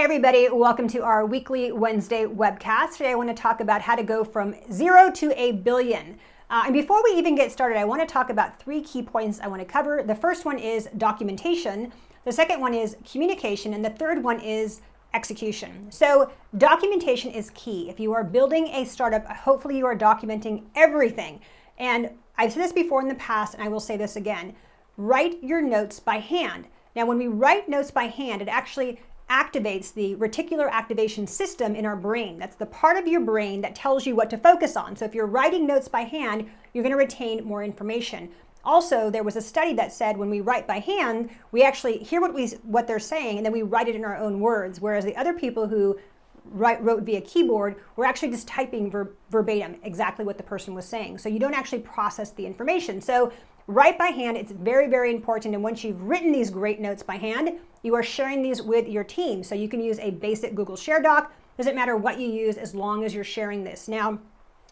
Hey everybody, welcome to our weekly Wednesday webcast. Today I want to talk about how to go from 0 to a billion. And before we even get started, I want to talk about 3 key points I want to cover. The first one is documentation. The second one is communication. And the third one is execution. So documentation is key. If you are building a startup, hopefully you are documenting everything. And I've said this before in the past, and I will say this again. Write your notes by hand. Now, when we write notes by hand, it actually activates the reticular activation system in our brain. That's the part of your brain that tells you what to focus on. So if you're writing notes by hand, you're going to retain more information. Also, there was a study that said when we write by hand, we actually hear what they're saying, and then we write it in our own words, whereas the other people who wrote via keyboard were actually just typing verbatim exactly what the person was saying. So you don't actually process the information. So write by hand, it's very, very important. And once you've written these great notes by hand, you are sharing these with your team. So you can use a basic Google Share Doc. Doesn't matter what you use as long as you're sharing this. Now,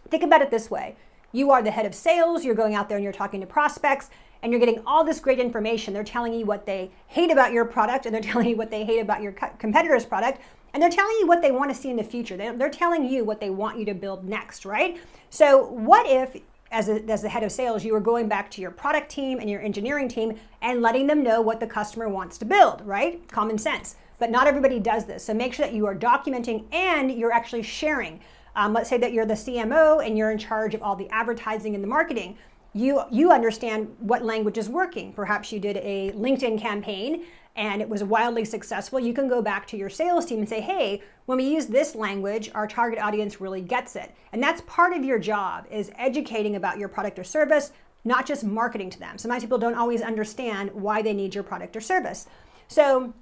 think about it this way. You are the head of sales. You're going out there and you're talking to prospects and you're getting all this great information. They're telling you what they hate about your product and they're telling you what they hate about your competitor's product. And they're telling you what they want to see in the future. They're telling you what they want you to build next, right? So what if, as the head of sales, you were going back to your product team and your engineering team and letting them know what the customer wants to build, right? Common sense. But not everybody does this. So make sure that you are documenting and you're actually sharing. Let's say that you're the CMO and you're in charge of all the advertising and the marketing. You understand what language is working. Perhaps you did a LinkedIn campaign and it was wildly successful. You can go back to your sales team and say, hey, when we use this language, our target audience really gets it. And that's part of your job, is educating about your product or service, not just marketing to them. Sometimes people don't always understand why they need your product or service. So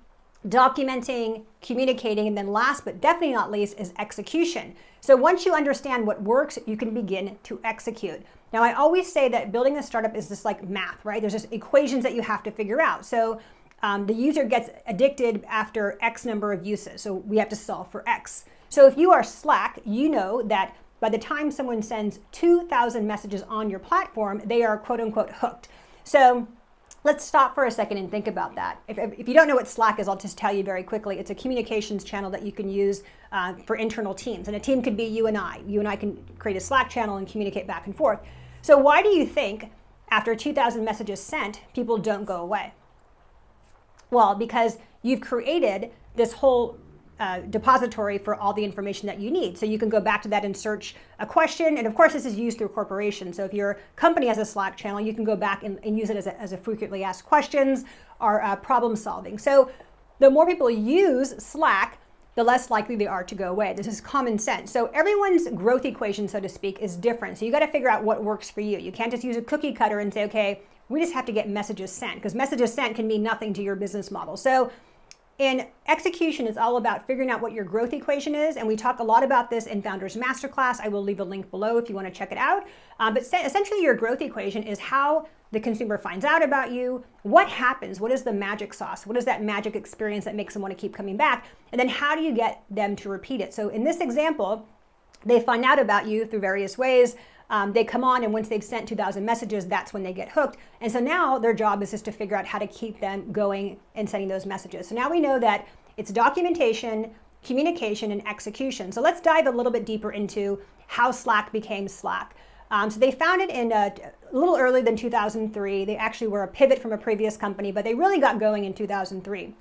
documenting, communicating, and then last but definitely not least is execution. So once you understand what works, you can begin to execute. Now, I always say that building a startup is just like math, right? There's just equations that you have to figure out. So the user gets addicted after X number of uses. So we have to solve for X. So if you are Slack, you know that by the time someone sends 2,000 messages on your platform, they are quote unquote hooked. So let's stop for a second and think about that. If you don't know what Slack is, I'll just tell you very quickly. It's a communications channel that you can use for internal teams. And a team could be you and I. You and I can create a Slack channel and communicate back and forth. So why do you think after 2,000 messages sent, people don't go away? Well, because you've created this whole depository for all the information that you need. So you can go back to that and search a question. And of course, this is used through corporations. So if your company has a Slack channel, you can go back and use it as a frequently asked questions or problem solving. So the more people use Slack, the less likely they are to go away. This is common sense. So everyone's growth equation, so to speak, is different. So you got to figure out what works for you. You can't just use a cookie cutter and say, okay, we just have to get messages sent, because messages sent can mean nothing to your business model. So in execution, it's all about figuring out what your growth equation is. And we talk a lot about this in Founders Masterclass. I will leave a link below if you want to check it out. But essentially your growth equation is how the consumer finds out about you, what happens, what is the magic sauce, what is that magic experience that makes them want to keep coming back, and then how do you get them to repeat it? So in this example, they find out about you through various ways. They come on, and once they've sent 2,000 messages, that's when they get hooked. And so now their job is just to figure out how to keep them going and sending those messages. So now we know that it's documentation, communication, and execution. So let's dive a little bit deeper into how Slack became Slack. So they founded in a little earlier than 2003. They actually were a pivot from a previous company, but they really got going in 2003.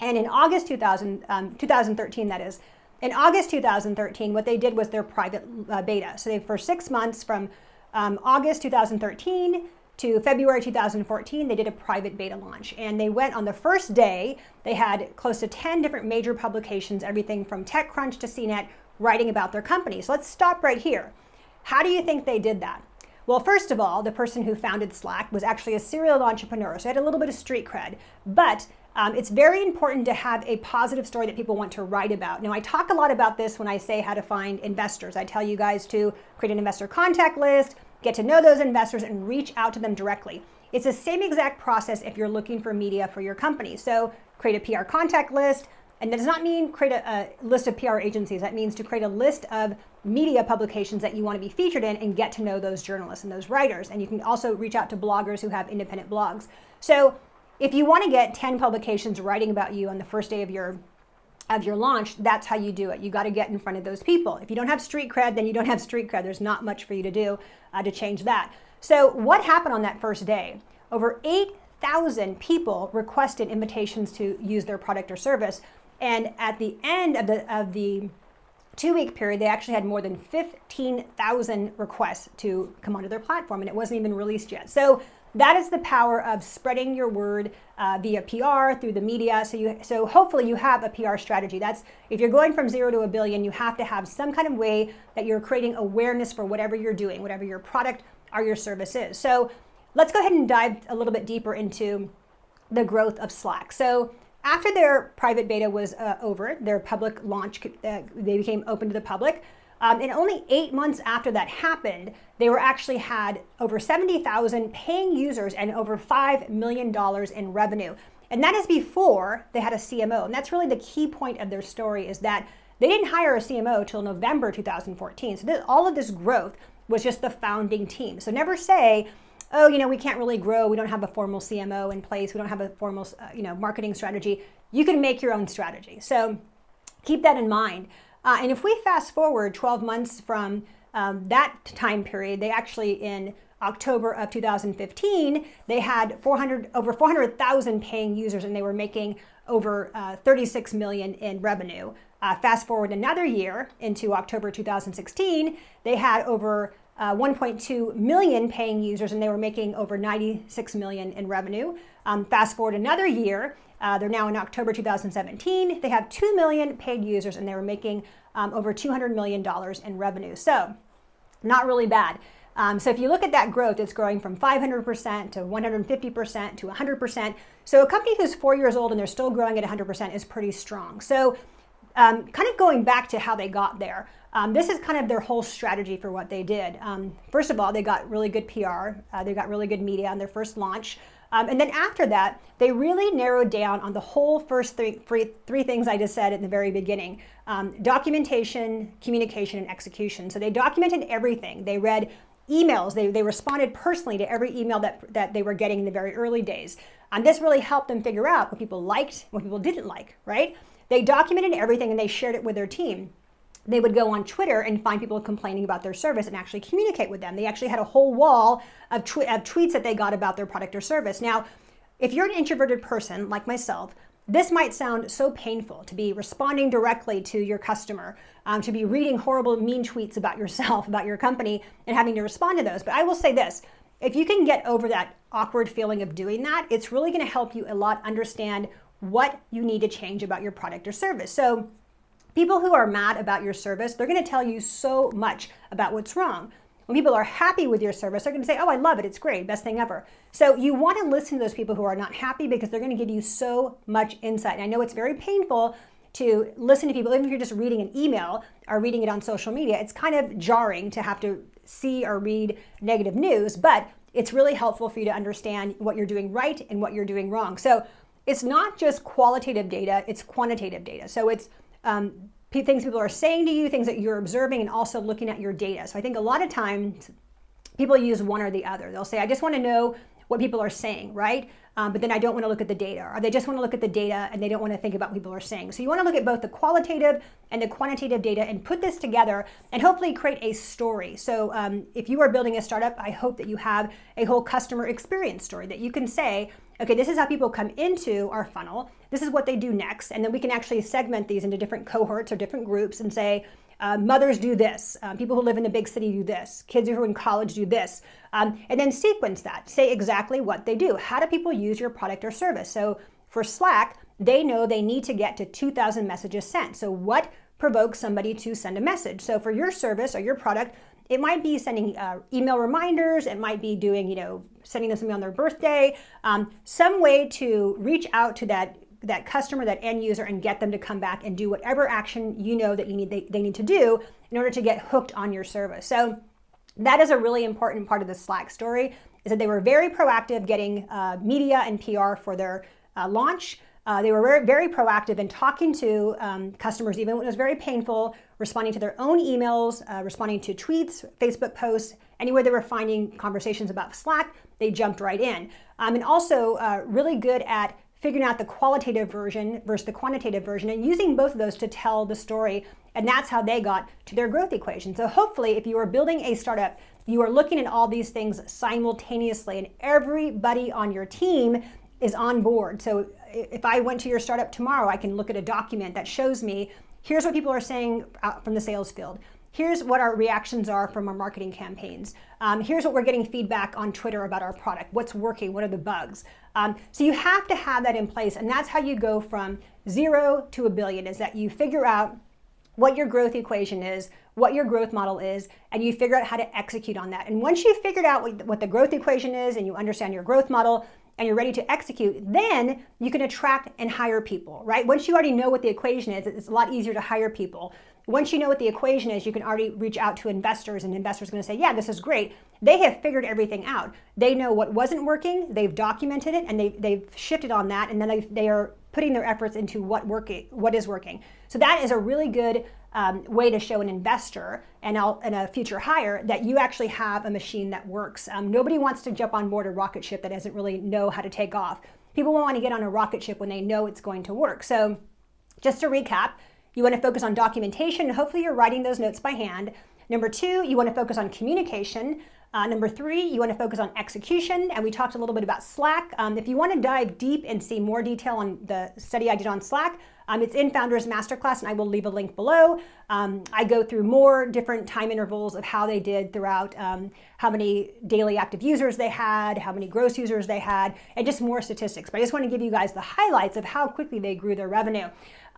And in August 2013, that is, in August 2013, what they did was their private beta. So for 6 months, from August 2013 to February 2014, they did a private beta launch. And they went on the first day, they had close to 10 different major publications, everything from TechCrunch to CNET, writing about their company. So let's stop right here. How do you think they did that? Well, first of all, the person who founded Slack was actually a serial entrepreneur, so he had a little bit of street cred. But it's very important to have a positive story that people want to write about. Now, I talk a lot about this when I say how to find investors. I tell you guys to create an investor contact list, get to know those investors, and reach out to them directly. It's the same exact process if you're looking for media for your company. So create a PR contact list. And that does not mean create a list of PR agencies. That means to create a list of media publications that you want to be featured in and get to know those journalists and those writers. And you can also reach out to bloggers who have independent blogs. So if you want to get 10 publications writing about you on the first day of your of your launch, that's how you do it. You got to get in front of those people. If you don't have street cred, then you don't have street cred. There's not much for you to do to change that. So what happened on that first day? Over 8,000 people requested invitations to use their product or service. And at the end of the 2-week period, they actually had more than 15,000 requests to come onto their platform, and it wasn't even released yet. So that is the power of spreading your word via PR, through the media. So hopefully you have a PR strategy. That's, if you're going from 0 to a billion, you have to have some kind of way that you're creating awareness for whatever you're doing, whatever your product or your service is. So let's go ahead and dive a little bit deeper into the growth of Slack. So after their private beta was over, their public launch, they became open to the public. And only 8 months after that happened, they were actually had over 70,000 paying users and over $5 million in revenue. And that is before they had a CMO. And that's really the key point of their story, is that they didn't hire a CMO till November 2014. So all of this growth was just the founding team. So never say, oh, we can't really grow. We don't have a formal CMO in place. We don't have a formal, marketing strategy. You can make your own strategy. So keep that in mind. And if we fast forward 12 months from that time period, they actually, in October of 2015, they had over 400,000 paying users, and they were making over 36 million in revenue. Fast forward another year into October 2016, they had over 1.2 million paying users, and they were making over 96 million in revenue. Fast forward another year, they're now in October 2017. They have 2 million paid users, and they were making over $200 million in revenue. So not really bad. So if you look at that growth, it's growing from 500% to 150% to 100%. So a company who's 4 years old and they're still growing at 100% is pretty strong. So kind of going back to how they got there, this is kind of their whole strategy for what they did. First of all, they got really good PR. They got really good media on their first launch. And then after that, they really narrowed down on the whole first three things I just said at the very beginning: documentation, communication, and execution. So they documented everything. They read emails. They responded personally to every email that they were getting in the very early days. This really helped them figure out what people liked, what people didn't like, right? They documented everything and they shared it with their team. They would go on Twitter and find people complaining about their service and actually communicate with them. They actually had a whole wall of tweets that they got about their product or service. Now, if you're an introverted person like myself, this might sound so painful to be responding directly to your customer, to be reading horrible, mean tweets about yourself, about your company, and having to respond to those. But I will say this: if you can get over that awkward feeling of doing that, it's really going to help you a lot understand what you need to change about your product or service. So people who are mad about your service, they're going to tell you so much about what's wrong. When people are happy with your service, they're going to say, oh, I love it, it's great, best thing ever. So you want to listen to those people who are not happy, because they're going to give you so much insight. And I know it's very painful to listen to people, even if you're just reading an email or reading it on social media. It's kind of jarring to have to see or read negative news, but it's really helpful for you to understand what you're doing right and what you're doing wrong. So it's not just qualitative data, it's quantitative data. So it's things people are saying to you, things that you're observing, and also looking at your data. So I think a lot of times people use one or the other. They'll say, I just want to know what people are saying, right? But then I don't want to look at the data. Or they just want to look at the data and they don't want to think about what people are saying. So you want to look at both the qualitative and the quantitative data and put this together and hopefully create a story. So if you are building a startup, I hope that you have a whole customer experience story that you can say, okay, this is how people come into our funnel. This is what they do next. And then we can actually segment these into different cohorts or different groups and say, mothers do this, people who live in a big city do this, kids who are in college do this, and then sequence that. Say exactly what they do. How do people use your product or service? So for Slack, they know they need to get to 2,000 messages sent. So what provokes somebody to send a message? So for your service or your product, it might be sending email reminders. It might be doing, sending them something on their birthday, some way to reach out to that customer, that end user, and get them to come back and do whatever action that they need to do in order to get hooked on your service. So that is a really important part of the Slack story, is that they were very proactive getting media and PR for their launch. They were very, very proactive in talking to customers, even when it was very painful, responding to their own emails, responding to tweets, Facebook posts, anywhere they were finding conversations about Slack, they jumped right in. And also really good at figuring out the qualitative version versus the quantitative version, and using both of those to tell the story. And that's how they got to their growth equation. So hopefully, if you are building a startup, you are looking at all these things simultaneously, and everybody on your team is on board. So if I went to your startup tomorrow, I can look at a document that shows me, here's what people are saying out from the sales field. Here's what our reactions are from our marketing campaigns. Here's what we're getting feedback on Twitter about our product. What's working? What are the bugs? So you have to have that in place, and that's how you go from 0 to $1 billion, is that you figure out what your growth equation is, what your growth model is, and you figure out how to execute on that. And once you've figured out what the growth equation is and you understand your growth model and you're ready to execute, then you can attract and hire people, right? Once you already know what the equation is, it's a lot easier to hire people. Once you know what the equation is, you can already reach out to investors, and investors are going to say, yeah, this is great. They have figured everything out. They know what wasn't working, they've documented it, and they've shifted on that, and then they are putting their efforts into what is working. So that is a really good way to show an investor and a future hire that you actually have a machine that works. Nobody wants to jump on board a rocket ship that doesn't really know how to take off. People want to get on a rocket ship when they know it's going to work. So just to recap, you want to focus on documentation. Hopefully you're writing those notes by hand. Number 2, you want to focus on communication. Number 3, you want to focus on execution. And we talked a little bit about Slack. If you want to dive deep and see more detail on the study I did on Slack, it's in Founders Masterclass, and I will leave a link below. I go through more different time intervals of how they did throughout, how many daily active users they had, how many gross users they had, and just more statistics. But I just want to give you guys the highlights of how quickly they grew their revenue.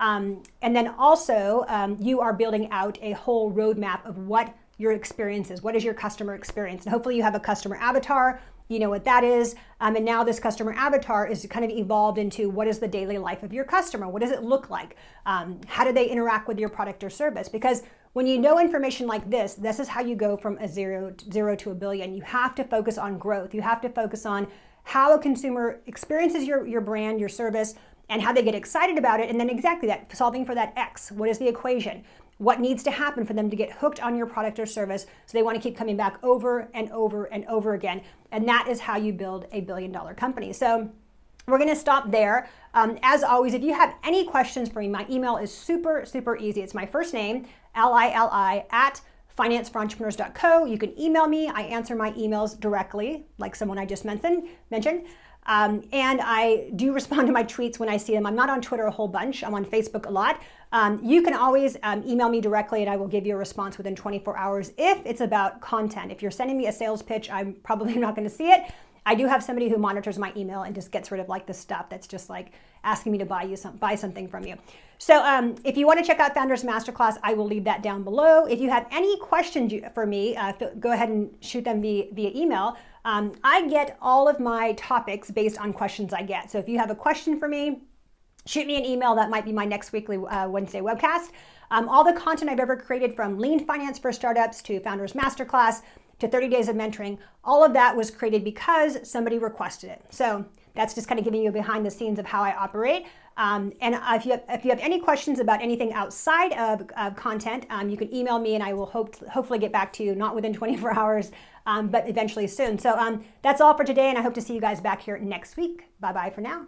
And then also, you are building out a whole roadmap of what your experience is. What is your customer experience? And hopefully you have a customer avatar. You know what that is. And now this customer avatar is kind of evolved into what is the daily life of your customer? What does it look like? How do they interact with your product or service? Because when you know information like this is how you go from a zero to $1 billion. You have to focus on growth. You have to focus on how a consumer experiences your brand, your service, and how they get excited about it. And then exactly that, solving for that X. What is the equation? What needs to happen for them to get hooked on your product or service so they want to keep coming back over and over and over again? And that is how you build a $1 billion company. So we're going to stop there. As always, if you have any questions for me, my email is super, super easy. It's my first name, Lili at financeforentrepreneurs.co. You can email me. I answer my emails directly, like someone I just mentioned. And I do respond to my tweets when I see them. I'm not on Twitter a whole bunch. I'm on Facebook a lot. You can always email me directly, and I will give you a response within 24 hours if it's about content. If you're sending me a sales pitch, I'm probably not going to see it. I do have somebody who monitors my email and just gets rid of like the stuff that's just like asking me to buy something from you. So if you want to check out Founders Masterclass, I will leave that down below. If you have any questions for me, go ahead and shoot them via email. I get all of my topics based on questions I get. So if you have a question for me, shoot me an email. That might be my next weekly Wednesday webcast. All the content I've ever created, from Lean Finance for Startups to Founders Masterclass to 30 Days of Mentoring, all of that was created because somebody requested it. So that's just kind of giving you a behind the scenes of how I operate. And if you have any questions about anything outside of content, you can email me, and I will hopefully get back to you, not within 24 hours, but eventually soon. So that's all for today, and I hope to see you guys back here next week. Bye-bye for now.